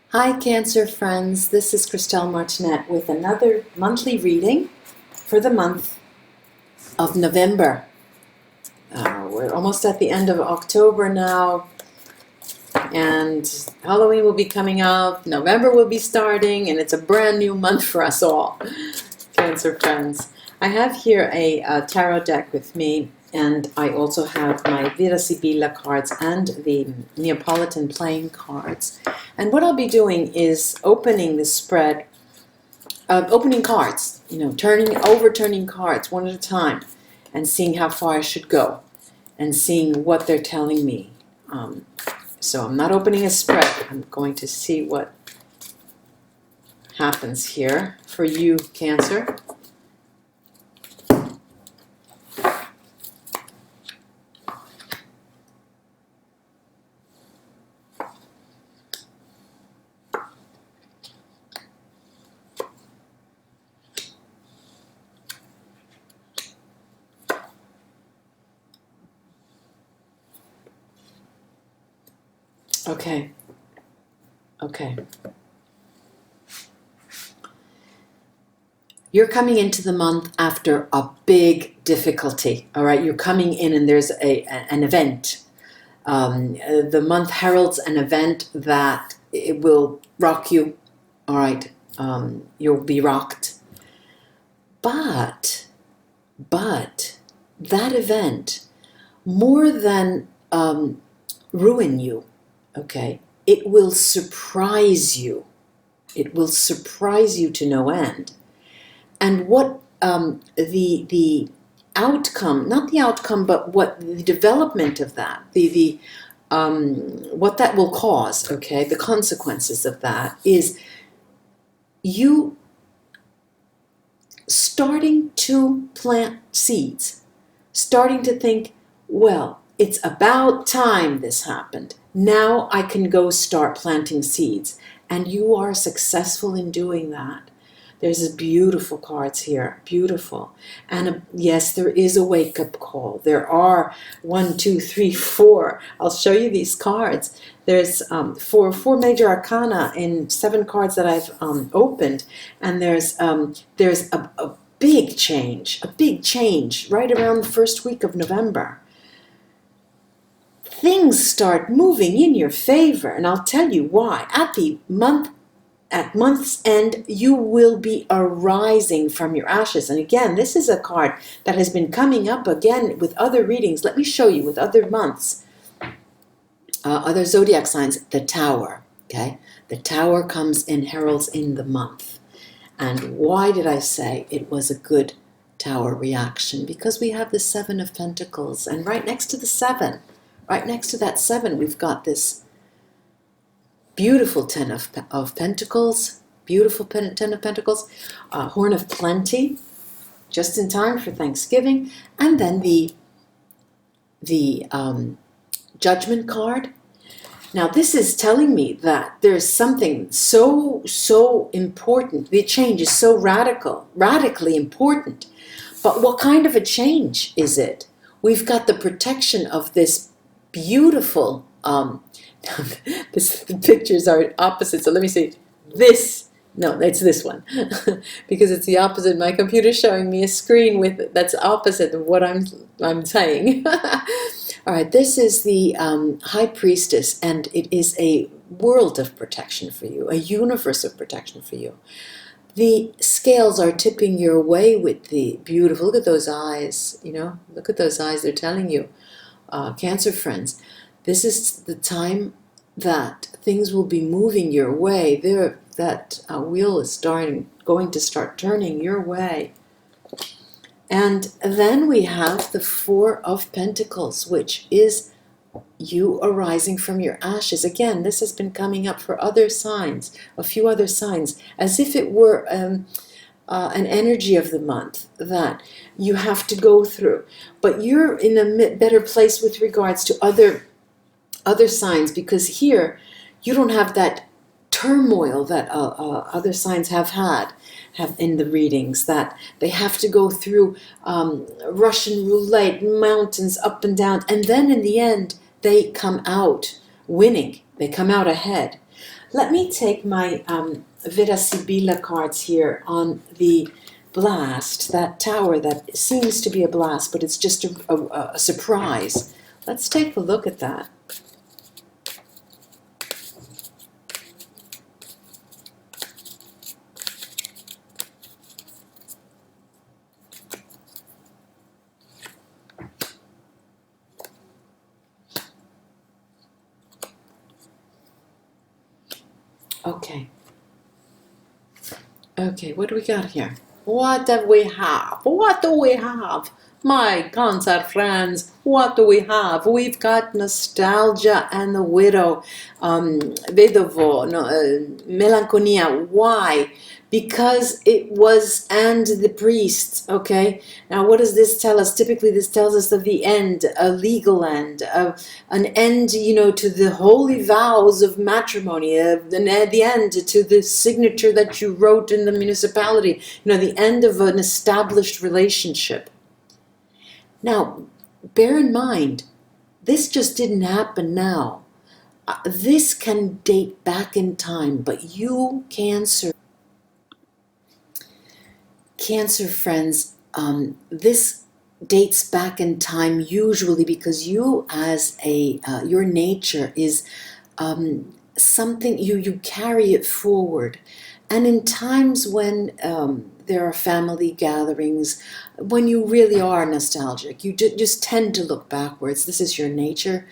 Hi Cancer friends, this is Christelle Martinette with another monthly reading for the month of November. We're almost at the end of October now, and Halloween will be coming up, November will be starting, and it's a brand new month for us all, Cancer friends. I have here a tarot deck with me, and I also have my Vera Sibilla cards and the Neapolitan playing cards. And what I'll be doing is opening the spread, opening cards, overturning cards one at a time, and seeing how far I should go, and seeing what they're telling me. So I'm not opening a spread. I'm going to see what happens here for you, Cancer. Okay. You're coming into the month after a big difficulty, all right? You're coming in and there's an event. The month heralds an event that it will rock you, all right? You'll be rocked. But that event, more than ruin you, okay, it will surprise you. It will surprise you to no end. And what the outcome, not the outcome, but what the development of that, what that will cause, okay, the consequences of that is you starting to plant seeds, starting to think, well, it's about time this happened. Now I can go start planting seeds. And you are successful in doing that. There's beautiful cards here, beautiful. And yes, there is a wake-up call. There are 1, 2, 3, 4. I'll show you these cards. There's four major arcana in 7 cards that I've opened. And there's a big change right around the first week of November. Things start moving in your favor, and I'll tell you why. At month's end, you will be arising from your ashes. And again, this is a card that has been coming up again with other readings. Let me show you with other months, other zodiac signs, the Tower, okay? The Tower comes in, heralds in the month. And why did I say it was a good Tower reaction? Because we have the 7 of Pentacles, and right next to the 7, right next to that 7, we've got this beautiful 10 of Pentacles, beautiful 10 of Pentacles, Horn of Plenty, just in time for Thanksgiving, and then the Judgment card. Now this is telling me that there's something so important. The change is so radically important. But what kind of a change is it? We've got the protection of this beautiful, the pictures are opposite, so let me see, it's this one, because it's the opposite. My computer's showing me a screen that's opposite of what I'm saying. All right, this is the High Priestess, and it is a world of protection for you, a universe of protection for you. The scales are tipping your way with the beautiful, look at those eyes, look at those eyes, they're telling you, Cancer friends, this is the time that things will be moving your way. That wheel is going to start turning your way. And then we have the 4 of Pentacles, which is you arising from your ashes. Again, this has been coming up for other signs, a few other signs, as if it were an energy of the month that you have to go through. But you're in a better place with regards to other signs, because here you don't have that turmoil that other signs have in the readings, that they have to go through Russian roulette, mountains up and down, and then in the end they come out winning. They come out ahead. Let me take my Vera Sibilla cards here on the blast, that tower that seems to be a blast, but it's just a surprise. Let's take a look at that. Okay. Okay, what do we got here? What do we have? What do we have? My Cancer friends, what do we have? We've got nostalgia and the widow, vedovo, no, melancholia. Why? Because it was, and the priest, okay? Now what does this tell us? Typically this tells us of the end, a legal end, an end, you know, to the holy vows of matrimony, the end to the signature that you wrote in the municipality, you know, the end of an established relationship. Now, bear in mind, this just didn't happen now. This can date back in time, but you, Cancer friends, this dates back in time usually because you as your nature is something, you carry it forward. And in times when there are family gatherings, when you really are nostalgic, you just tend to look backwards. This is your nature,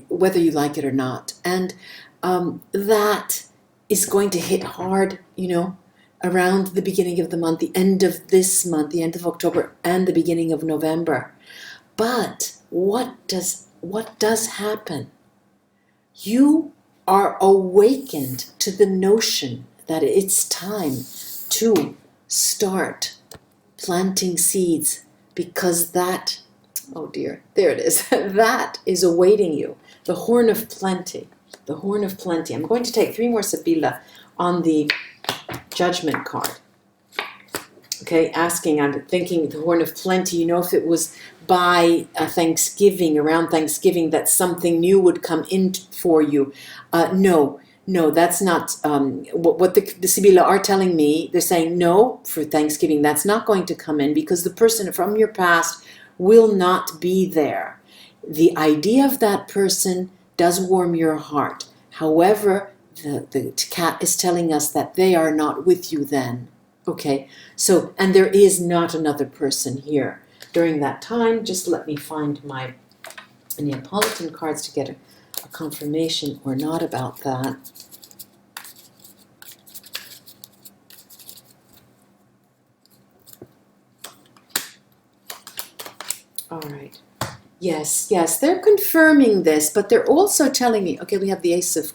whether you like it or not. And that is going to hit hard, you know, around the beginning of the month, the end of this month, the end of October, and the beginning of November. But what does happen? You are awakened to the notion that it's time to start planting seeds, because that, oh dear, there it is, that is awaiting you. The horn of plenty, the horn of plenty. I'm going to take 3 more Sibilla on the judgment card. Okay, asking, I'm thinking the horn of plenty, you know, if it was by Thanksgiving, around Thanksgiving, that something new would come in for you. No, that's not what the Sibilla are telling me. They're saying, no, for Thanksgiving, that's not going to come in because the person from your past will not be there. The idea of that person does warm your heart. However, the cat is telling us that they are not with you then. Okay, so, and there is not another person here during that time. Just let me find my Neapolitan cards to get a confirmation or not about that. All right. Yes, they're confirming this, but they're also telling me, okay, we have the Ace of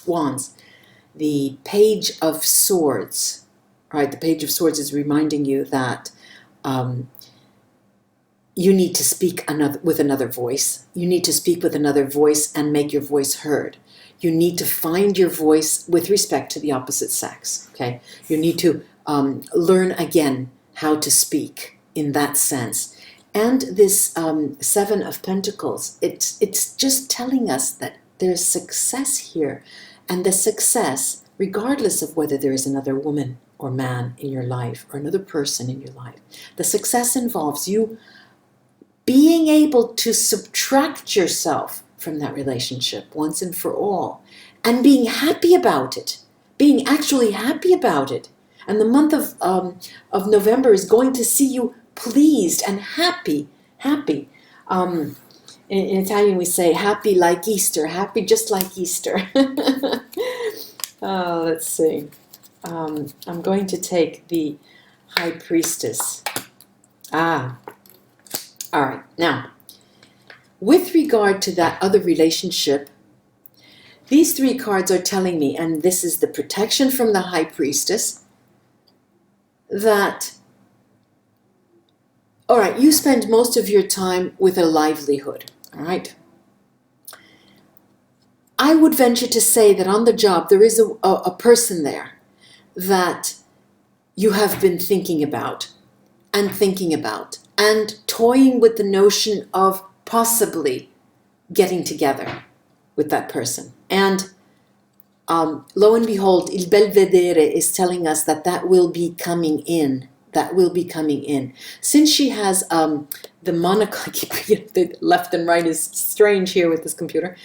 Wands, the Page of Swords. Right, the Page of Swords is reminding you that you need to speak with another voice. You need to speak with another voice and make your voice heard. You need to find your voice with respect to the opposite sex. Okay, you need to learn again how to speak in that sense. And this 7 of Pentacles, it's just telling us that there's success here, and the success, regardless of whether there is another woman or man in your life or another person in your life, the success involves you being able to subtract yourself from that relationship once and for all, and being happy about it, being actually happy about it. And the month of November is going to see you pleased and happy. In Italian we say happy like Easter, happy just like Easter. Let's see. I'm going to take the High Priestess. All right. Now, with regard to that other relationship, these 3 cards are telling me, and this is the protection from the High Priestess, that, all right, you spend most of your time with a livelihood, all right? I would venture to say that on the job there is a person there that you have been thinking about and toying with the notion of possibly getting together with that person. And lo and behold, Il Belvedere is telling us that that will be coming in. That will be coming in. Since she has the monocle, the left and right is strange here with this computer.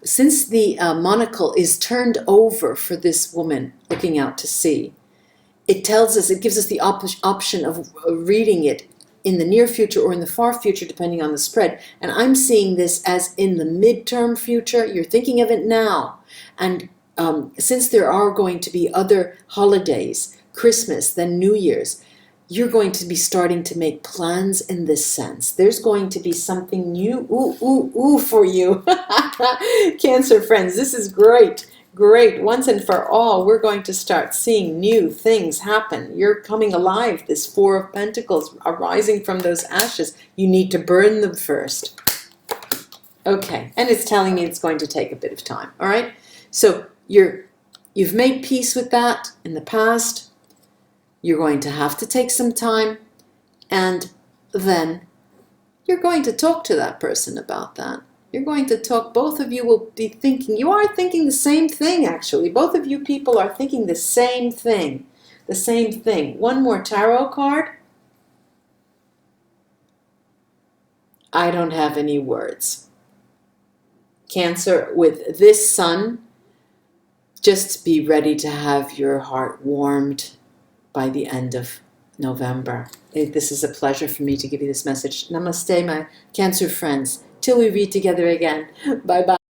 Since the monocle is turned over for this woman looking out to sea, it tells us, it gives us the option of reading it in the near future or in the far future, depending on the spread. And I'm seeing this as in the midterm future. You're thinking of it now. And since there are going to be other holidays, Christmas, then New Year's, you're going to be starting to make plans in this sense. There's going to be something new, for you. Cancer friends, this is great. Great. Once and for all, we're going to start seeing new things happen. You're coming alive. This Four of Pentacles arising from those ashes. You need to burn them first. Okay. And it's telling me it's going to take a bit of time. All right. So you've made peace with that in the past. You're going to have to take some time. And then you're going to talk to that person about that. You're going to talk, both of you will be thinking, you are thinking the same thing actually. Both of you people are thinking the same thing. The same thing. One more tarot card. I don't have any words. Cancer, with this sun, just be ready to have your heart warmed by the end of November. This is a pleasure for me to give you this message. Namaste, my Cancer friends. Till we read together again. Bye-bye.